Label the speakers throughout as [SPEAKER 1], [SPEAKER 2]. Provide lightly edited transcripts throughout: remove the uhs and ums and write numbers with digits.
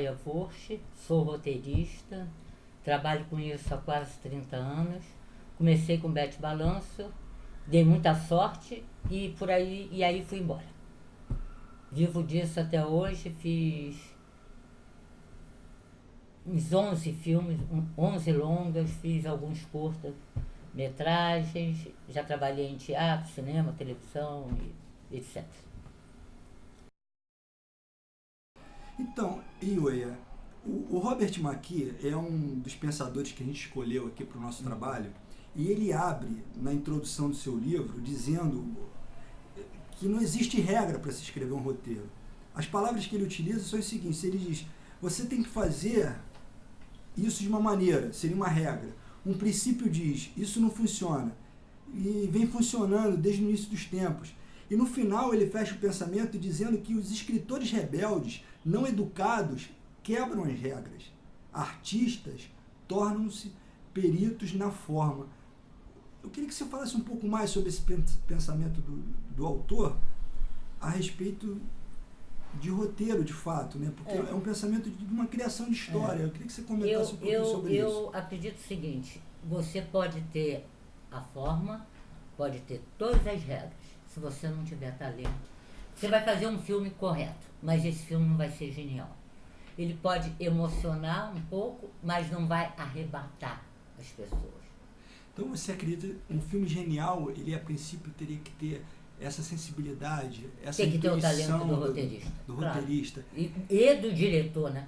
[SPEAKER 1] Eloia Vorsch, sou roteirista, trabalho com isso há quase 30 anos. Comecei com Bete Balanço, dei muita sorte e por aí, e aí fui embora. Vivo disso até hoje, fiz uns 11 filmes, 11 longas, fiz alguns curtas metragens, já trabalhei em teatro, cinema, televisão, etc.
[SPEAKER 2] Então, Iuea, o Robert McKee é um dos pensadores que a gente escolheu aqui para o nosso trabalho, e ele abre na introdução do seu livro dizendo que não existe regra para se escrever um roteiro. As palavras que ele utiliza são as seguintes: ele diz, você tem que fazer isso de uma maneira, seria uma regra. Um princípio diz, isso não funciona, e vem funcionando desde o início dos tempos. E no final ele fecha o pensamento dizendo que os escritores rebeldes, não educados, quebram as regras. Artistas tornam-se peritos na forma. Eu queria que você falasse um pouco mais sobre esse pensamento do autor a respeito de roteiro, de fato, né? Porque é um pensamento de uma criação de história. Eu queria que você comentasse um pouquinho sobre isso.
[SPEAKER 1] Eu acredito o seguinte, você pode ter a forma, pode ter todas as regras. Se você não tiver talento, você vai fazer um filme correto, mas esse filme não vai ser genial. Ele pode emocionar um pouco, mas não vai arrebatar as pessoas.
[SPEAKER 2] Então você acredita que um filme genial, ele a princípio teria que ter essa sensibilidade, essa
[SPEAKER 1] tem que ter o talento
[SPEAKER 2] intuição
[SPEAKER 1] do roteirista.
[SPEAKER 2] do
[SPEAKER 1] Claro.
[SPEAKER 2] roteirista.
[SPEAKER 1] E do diretor, né?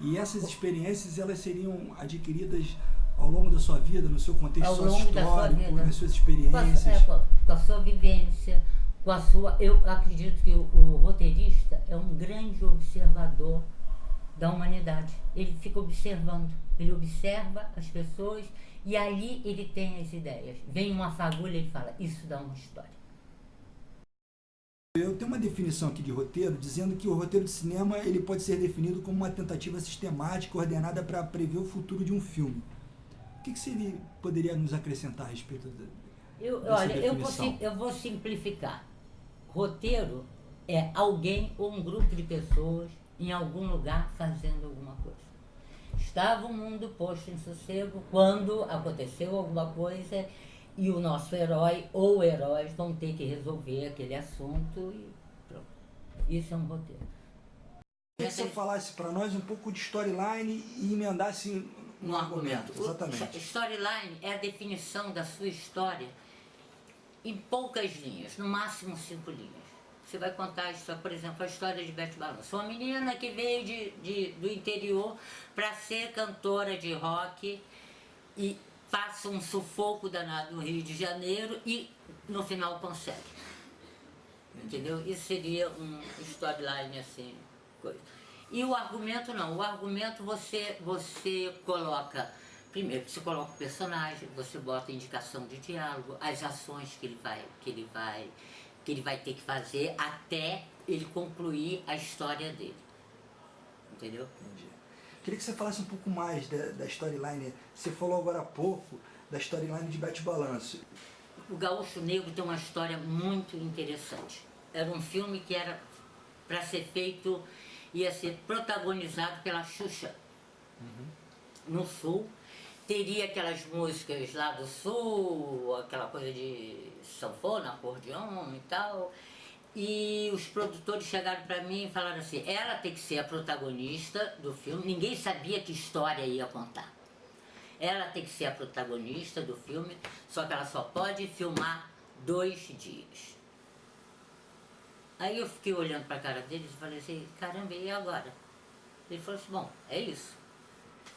[SPEAKER 2] E essas experiências, elas seriam adquiridas ao longo da sua vida, no seu contexto sócio-histórico, nas suas experiências.
[SPEAKER 1] Com a sua vivência, com a sua... Eu acredito que o roteirista é um grande observador da humanidade. Ele fica observando, ele observa as pessoas e ali ele tem as ideias. Vem uma fagulha e ele fala, isso dá uma história.
[SPEAKER 2] Eu tenho uma definição aqui de roteiro, dizendo que o roteiro de cinema ele pode ser definido como uma tentativa sistemática, ordenada para prever o futuro de um filme. O que você poderia nos acrescentar a respeito dessa definição?
[SPEAKER 1] Eu vou simplificar. Roteiro é alguém ou um grupo de pessoas em algum lugar fazendo alguma coisa. Estava o mundo posto em sossego quando aconteceu alguma coisa e o nosso herói ou heróis vão ter que resolver aquele assunto e pronto. Isso é um roteiro.
[SPEAKER 2] Eu queria que você falasse para nós um pouco de storyline e emendasse
[SPEAKER 1] no argumento.
[SPEAKER 2] Exatamente.
[SPEAKER 1] Storyline é a definição da sua história em poucas linhas, no máximo 5 linhas. Você vai contar a história, por exemplo, a história de Bete Balanço. Uma menina que veio do interior para ser cantora de rock e passa um sufoco danado no Rio de Janeiro e no final consegue. Entendeu? Isso seria um storyline assim, coisa. E o argumento não. O argumento você coloca, primeiro você coloca o personagem, você bota a indicação de diálogo, as ações que ele vai ter que fazer até ele concluir a história dele. Entendeu?
[SPEAKER 2] Entendi. Queria que você falasse um pouco mais da storyline. Você falou agora há pouco da storyline de Bete Balanço.
[SPEAKER 1] O Gaúcho Negro tem uma história muito interessante. Era um filme que era para ser feito, ia ser protagonizado pela Xuxa. No Sul. Teria aquelas músicas lá do Sul, aquela coisa de sanfona, acordeão e tal. E os produtores chegaram para mim e falaram assim, ela tem que ser a protagonista do filme, ninguém sabia que história ia contar. Ela tem que ser a protagonista do filme, só que ela só pode filmar 2 dias. Aí eu fiquei olhando para a cara deles e falei assim, caramba, e agora? Ele falou assim, bom, é isso.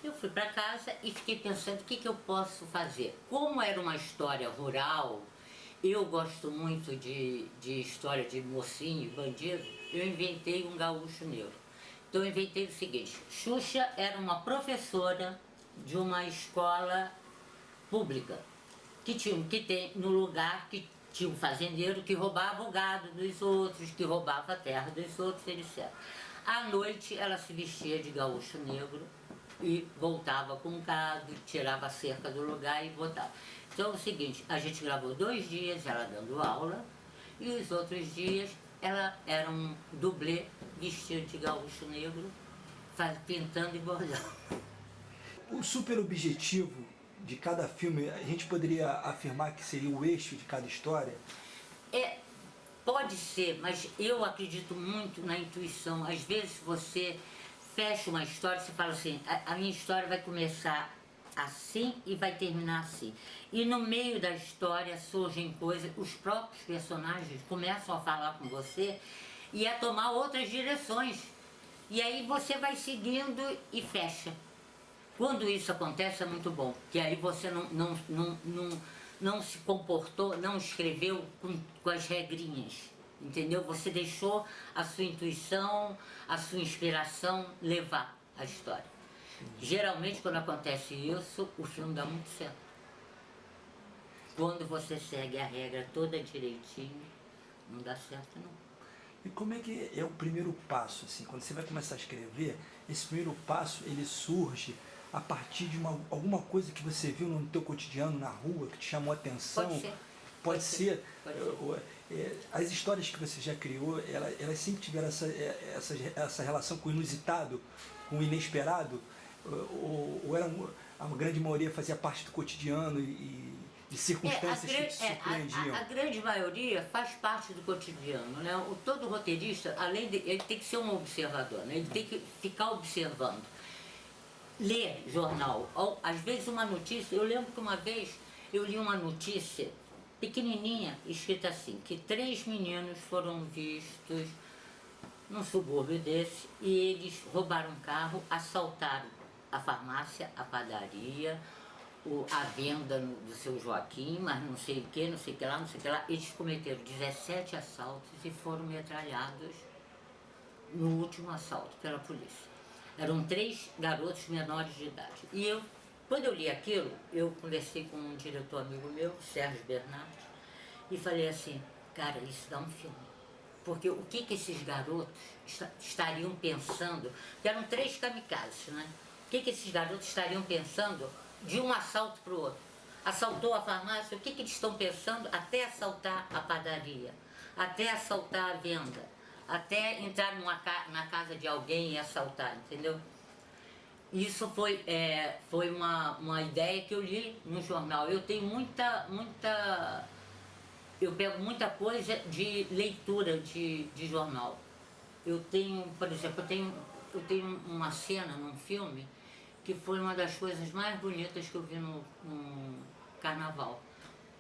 [SPEAKER 1] Eu fui para casa e fiquei pensando o que eu posso fazer. Como era uma história rural, eu gosto muito de história de mocinho, bandido, eu inventei um gaúcho negro. Então eu inventei o seguinte, Xuxa era uma professora de uma escola pública, que tem no lugar que tinha um fazendeiro que roubava o gado dos outros, que roubava a terra dos outros, etc. À noite ela se vestia de gaúcho negro, e voltava com o gado, tirava a cerca do lugar e botava. Então é o seguinte, a gente gravou 2 dias ela dando aula e os outros dias ela era um dublê vestido de gaúcho negro pintando e bordando.
[SPEAKER 2] O super objetivo de cada filme, a gente poderia afirmar que seria o eixo de cada história?
[SPEAKER 1] Pode ser, mas eu acredito muito na intuição. Às vezes você fecha uma história, você fala assim, a minha história vai começar assim e vai terminar assim. E no meio da história surgem coisas, os próprios personagens começam a falar com você e a tomar outras direções. E aí você vai seguindo e fecha. Quando isso acontece é muito bom, que aí você não se comportou, não escreveu com as regrinhas, entendeu? Você deixou a sua intuição, a sua inspiração levar a história. Geralmente quando acontece isso, o filme dá muito certo. Quando você segue a regra toda direitinho, não dá certo não.
[SPEAKER 2] E como é que é o primeiro passo, assim, quando você vai começar a escrever, esse primeiro passo, ele surge a partir de alguma coisa que você viu no teu cotidiano, na rua, que te chamou a atenção?
[SPEAKER 1] Pode ser.
[SPEAKER 2] Pode ser.
[SPEAKER 1] Pode ser.
[SPEAKER 2] As histórias que você já criou, elas sempre tiveram essa relação com o inusitado, com o inesperado? Ou a grande maioria fazia parte do cotidiano e de circunstâncias que te surpreendiam?
[SPEAKER 1] A grande maioria faz parte do cotidiano, né? Todo roteirista, além de ele tem que ser um observador, né? Ele tem que ficar observando. Ler jornal, às vezes uma notícia, eu lembro que uma vez eu li uma notícia pequenininha, escrita assim, que 3 meninos foram vistos num subúrbio desse e eles roubaram um carro, assaltaram a farmácia, a padaria, a venda do seu Joaquim, mas não sei o que, não sei o que lá, não sei o que lá. Eles cometeram 17 assaltos e foram metralhados no último assalto pela polícia. Eram 3 garotos menores de idade. E quando eu li aquilo, eu conversei com um diretor amigo meu, Sérgio Bernardi, e falei assim, cara, isso dá um filme. Porque o que esses garotos estariam pensando, que eram 3 kamikazes, né? O que esses garotos estariam pensando de um assalto para o outro? Assaltou a farmácia, o que eles estão pensando até assaltar a padaria, até assaltar a venda, até entrar na casa de alguém e assaltar, entendeu? Isso foi uma ideia que eu li no jornal. Eu tenho eu pego muita coisa de leitura de jornal. Eu tenho, por exemplo, eu tenho uma cena num filme que foi uma das coisas mais bonitas que eu vi no carnaval.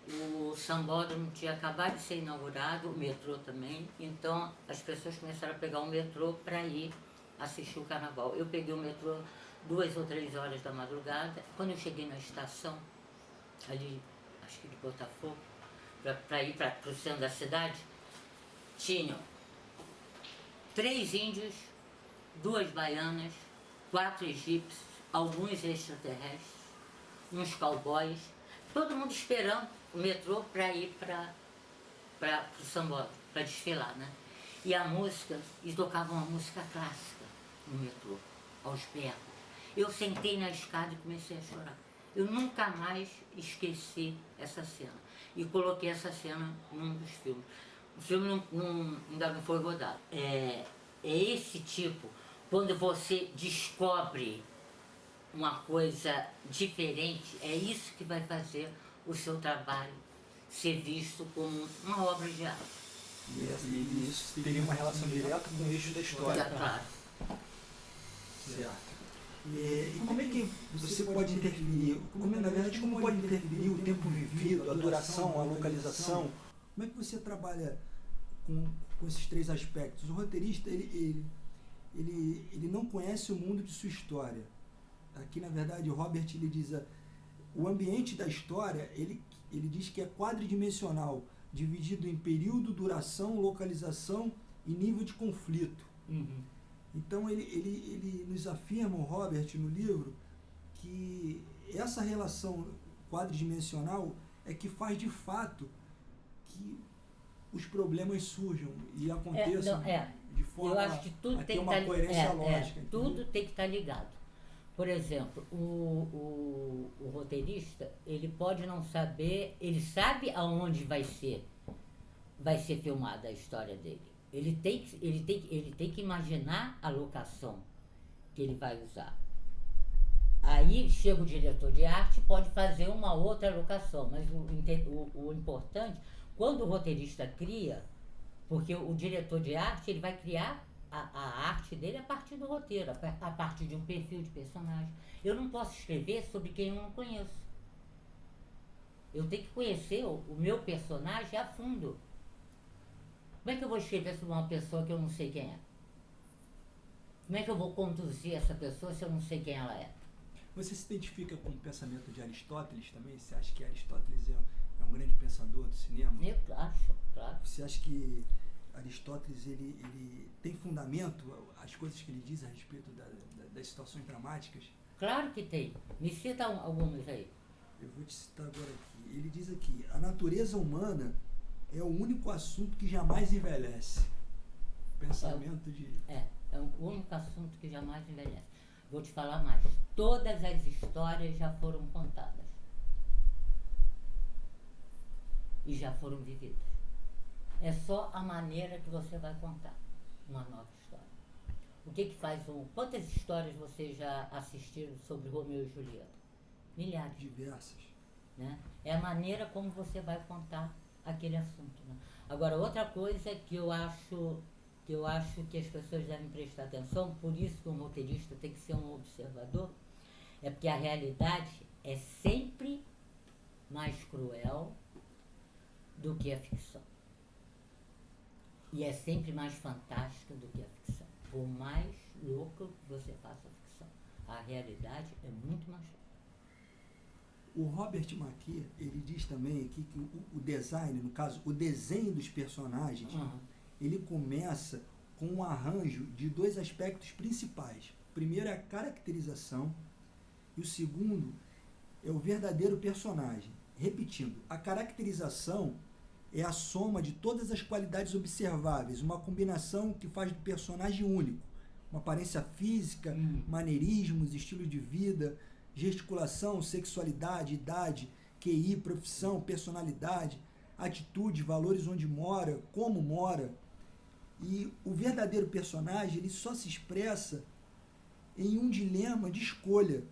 [SPEAKER 1] O Sambódromo tinha acabado de ser inaugurado, o metrô também, então as pessoas começaram a pegar o metrô para ir assistir o carnaval. Eu peguei o metrô 2 ou 3 horas da madrugada. Quando eu cheguei na estação, ali, acho que de Botafogo, para ir para o centro da cidade, tinham 3 índios, 2 baianas, 4 egípcios, alguns extraterrestres, uns cowboys, todo mundo esperando o metrô para ir para o Sambódromo, para desfilar, né? E a música, eles tocavam uma música clássica no metrô, aos berros. Eu sentei na escada e comecei a chorar. Eu nunca mais esqueci essa cena. E coloquei essa cena num dos filmes. O filme ainda não foi rodado. É esse tipo, quando você descobre uma coisa diferente, é isso que vai fazer o seu trabalho ser visto como uma obra de arte.
[SPEAKER 2] E isso teria uma relação direta com o eixo da história.
[SPEAKER 1] Claro.
[SPEAKER 2] Certo. E como é que você pode interferir, na verdade, como pode interferir o tempo vivido, a duração, a localização? Como é que você trabalha com esses 3 aspectos? O roteirista, ele não conhece o mundo de sua história. Aqui, na verdade, o Robert ele diz o ambiente da história, ele diz que é quadridimensional, dividido em período, duração, localização e nível de conflito.
[SPEAKER 1] Uhum.
[SPEAKER 2] Então ele nos afirma, o Robert, no livro, que essa relação quadridimensional é que faz de fato que os problemas surjam e aconteçam de forma
[SPEAKER 1] eu acho que tudo
[SPEAKER 2] a
[SPEAKER 1] tem
[SPEAKER 2] ter uma coerência lógica.
[SPEAKER 1] Tudo tem que estar ligado. Por exemplo, o roteirista, ele pode não saber, ele sabe aonde vai ser filmada a história dele. Ele tem que imaginar a locação. que ele vai usar. Aí chega o diretor de arte e pode fazer uma outra alocação, mas o importante, quando o roteirista cria, porque o diretor de arte ele vai criar a arte dele a partir do roteiro, a partir de um perfil de personagem. Eu não posso escrever sobre quem eu não conheço. Eu tenho que conhecer o meu personagem a fundo. Como é que eu vou escrever sobre uma pessoa que eu não sei quem é? Como é que eu vou conduzir essa pessoa se eu não sei quem ela é?
[SPEAKER 2] Você se identifica com o pensamento de Aristóteles também? Você acha que Aristóteles é um grande pensador do cinema?
[SPEAKER 1] Eu acho, claro.
[SPEAKER 2] Você acha que Aristóteles ele tem fundamento, as coisas que ele diz a respeito das situações dramáticas?
[SPEAKER 1] Claro que tem. Me cita algumas aí.
[SPEAKER 2] Eu vou te citar agora aqui. Ele diz aqui: a natureza humana é o único assunto que jamais envelhece. Pensamento de...
[SPEAKER 1] É o único assunto que jamais envelhece. Vou te falar mais. Todas as histórias já foram contadas. E já foram vividas. É só a maneira que você vai contar uma nova história. O que faz quantas histórias você já assistiram sobre Romeu e Julieta? Milhares.
[SPEAKER 2] Diversas.
[SPEAKER 1] Né? É a maneira como você vai contar aquele assunto. Né? Agora, outra coisa que eu acho que as pessoas devem prestar atenção, por isso que um roteirista tem que ser um observador, é porque a realidade é sempre mais cruel do que a ficção. E é sempre mais fantástica do que a ficção. Por mais louca que você faça a ficção, a realidade é muito mais louca.
[SPEAKER 2] O Robert McKee, ele diz também aqui que o design, no caso, o desenho dos personagens, ele começa com um arranjo de dois aspectos principais. O primeiro é a caracterização e o segundo é o verdadeiro personagem. Repetindo, a caracterização é a soma de todas as qualidades observáveis, uma combinação que faz do personagem único. Uma aparência física, maneirismos, estilo de vida, gesticulação, sexualidade, idade, QI, profissão, personalidade, atitude, valores onde mora, como mora. E o verdadeiro personagem ele só se expressa em um dilema de escolha,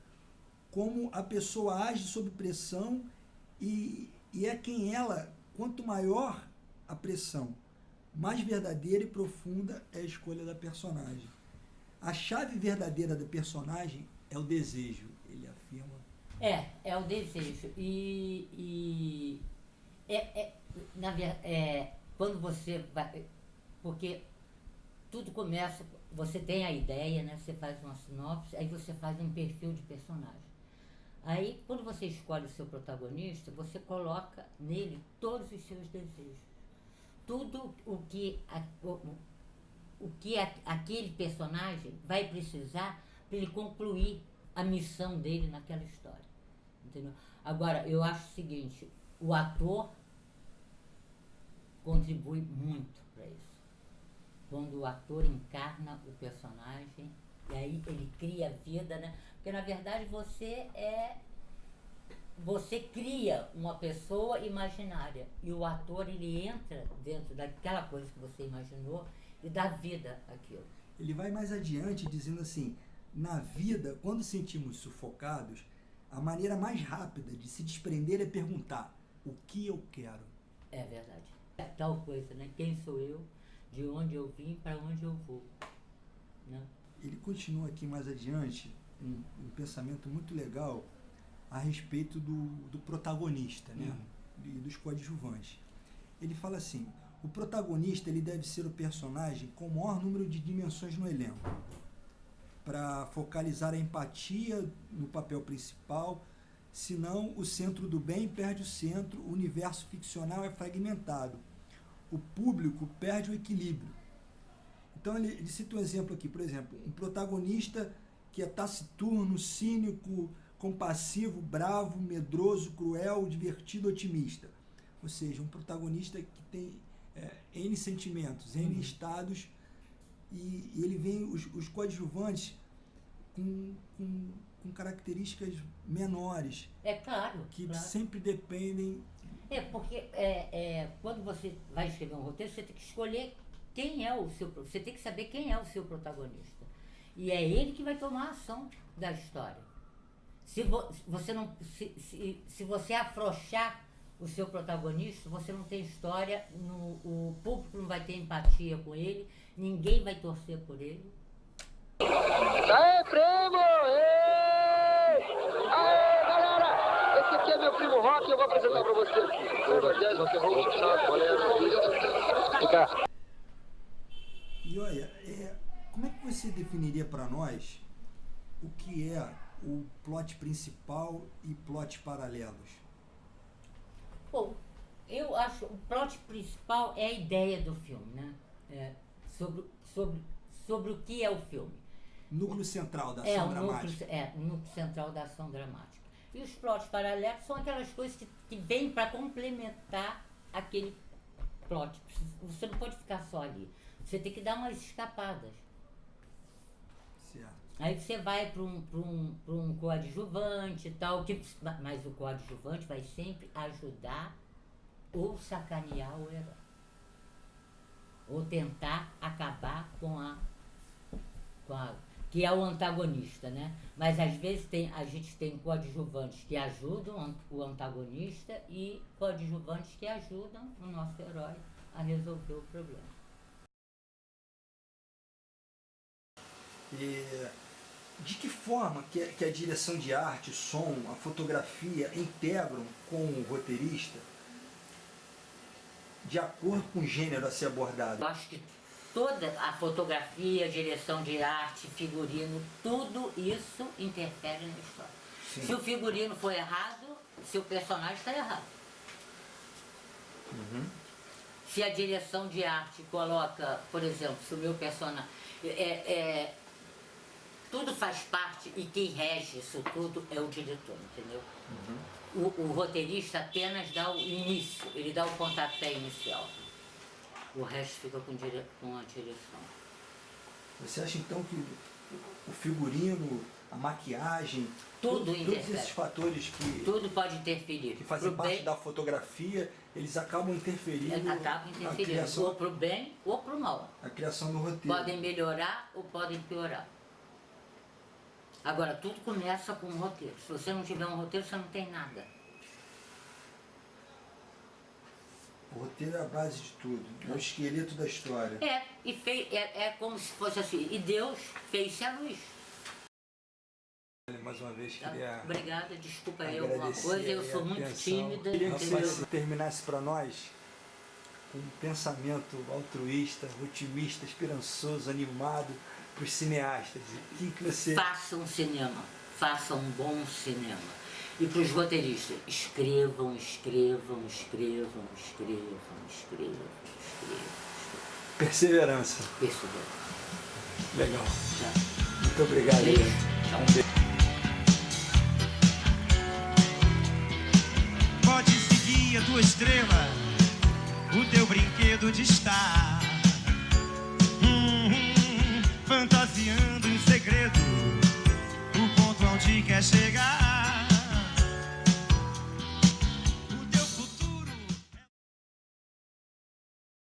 [SPEAKER 2] como a pessoa age sob pressão e é quem ela, quanto maior a pressão, mais verdadeira e profunda é a escolha da personagem. A chave verdadeira da personagem é o desejo, ele afirma.
[SPEAKER 1] É o desejo. Quando você vai... Porque tudo começa... Você tem a ideia, né? Você faz uma sinopse, aí você faz um perfil de personagem. Aí, quando você escolhe o seu protagonista, você coloca nele todos os seus desejos. Tudo o que aquele personagem vai precisar para ele concluir a missão dele naquela história. Entendeu? Agora, eu acho o seguinte, o ator contribui muito para isso. Quando o ator encarna o personagem, e aí ele cria vida, né? Porque, na verdade, você cria uma pessoa imaginária e o ator, ele entra dentro daquela coisa que você imaginou e dá vida àquilo.
[SPEAKER 2] Ele vai mais adiante dizendo assim, na vida, quando sentimos sufocados, a maneira mais rápida de se desprender é perguntar, o que eu quero?
[SPEAKER 1] É verdade. É tal coisa, né? Quem sou eu? De onde eu vim, para onde eu vou? Né?
[SPEAKER 2] Ele continua aqui mais adiante, um pensamento muito legal a respeito do protagonista, né? E dos coadjuvantes. Ele fala assim, o protagonista ele deve ser o personagem com o maior número de dimensões no elenco, para focalizar a empatia no papel principal, senão o centro do bem perde o centro, o universo ficcional é fragmentado, o público perde o equilíbrio. Então ele cita um exemplo aqui, por exemplo, um protagonista que é taciturno, cínico, compassivo, bravo, medroso, cruel, divertido, otimista. Ou seja, um protagonista que tem N sentimentos, N estados, e ele vem os coadjuvantes com características menores.
[SPEAKER 1] É claro.
[SPEAKER 2] Que
[SPEAKER 1] claro.
[SPEAKER 2] sempre dependem...
[SPEAKER 1] Porque quando você vai escrever um roteiro, você tem que escolher quem é o seu... Você tem que saber quem é o seu protagonista. E é ele que vai tomar a ação da história. Se você afrouxar o seu protagonista, você não tem história, o público não vai ter empatia com ele, ninguém vai torcer por ele.
[SPEAKER 3] Aê, primo! Aê! Aê, galera! Esse aqui é meu primo Rock, eu vou apresentar pra você aqui.
[SPEAKER 2] E olha, como é que você definiria para nós o que é o plot principal e plot paralelos?
[SPEAKER 1] Bom, eu acho que o plot principal é a ideia do filme, né? Sobre o que é o filme.
[SPEAKER 2] Núcleo central da ação dramática.
[SPEAKER 1] O núcleo central da ação dramática. E os plots paralelos são aquelas coisas que vêm para complementar aquele plot. Você não pode ficar só ali. Você tem que dar umas escapadas.
[SPEAKER 2] Certo.
[SPEAKER 1] Aí você vai para um coadjuvante e tal, mas o coadjuvante vai sempre ajudar ou sacanear o herói. Ou tentar acabar com a que é o antagonista, né? Mas às vezes a gente tem coadjuvantes que ajudam o antagonista e coadjuvantes que ajudam o nosso herói a resolver o problema.
[SPEAKER 2] De que forma que a direção de arte, o som, a fotografia integram com o roteirista de acordo com o gênero a ser abordado?
[SPEAKER 1] Eu acho que toda a fotografia, a direção de arte, figurino, tudo isso interfere na história. Sim. Se o figurino for errado, seu personagem está errado.
[SPEAKER 2] Uhum.
[SPEAKER 1] Se a direção de arte coloca, por exemplo, se o meu personagem... tudo faz parte e quem rege isso tudo é o diretor, entendeu? Uhum. O roteirista apenas dá o início, ele dá o pontapé inicial. O resto fica com a direção.
[SPEAKER 2] Você acha então que o figurino, a maquiagem,
[SPEAKER 1] todos
[SPEAKER 2] esses fatores
[SPEAKER 1] tudo pode interferir.
[SPEAKER 2] Que fazem parte da fotografia, eles acabam interferindo
[SPEAKER 1] na criação, ou para o bem ou para o mal.
[SPEAKER 2] A criação do roteiro.
[SPEAKER 1] Podem melhorar ou podem piorar. Agora, tudo começa com um roteiro. Se você não tiver um roteiro, você não tem nada.
[SPEAKER 2] O roteiro é a base de tudo, é o esqueleto da história.
[SPEAKER 1] É como se fosse assim, e Deus fez-se a luz.
[SPEAKER 2] Mais uma vez queria...
[SPEAKER 1] Obrigada, desculpa aí alguma coisa, eu sou muito tímida.
[SPEAKER 2] Queria que você terminasse para nós com um pensamento altruísta, otimista, esperançoso, animado para os cineastas. O que você...
[SPEAKER 1] Façam cinema, façam um bom cinema. E para os roteiristas, escrevam.
[SPEAKER 2] Perseverança. Legal.
[SPEAKER 1] Tá.
[SPEAKER 2] Muito obrigado.
[SPEAKER 4] Pode seguir a tua estrela, o teu brinquedo de estar fantasiando em segredo o ponto onde quer chegar.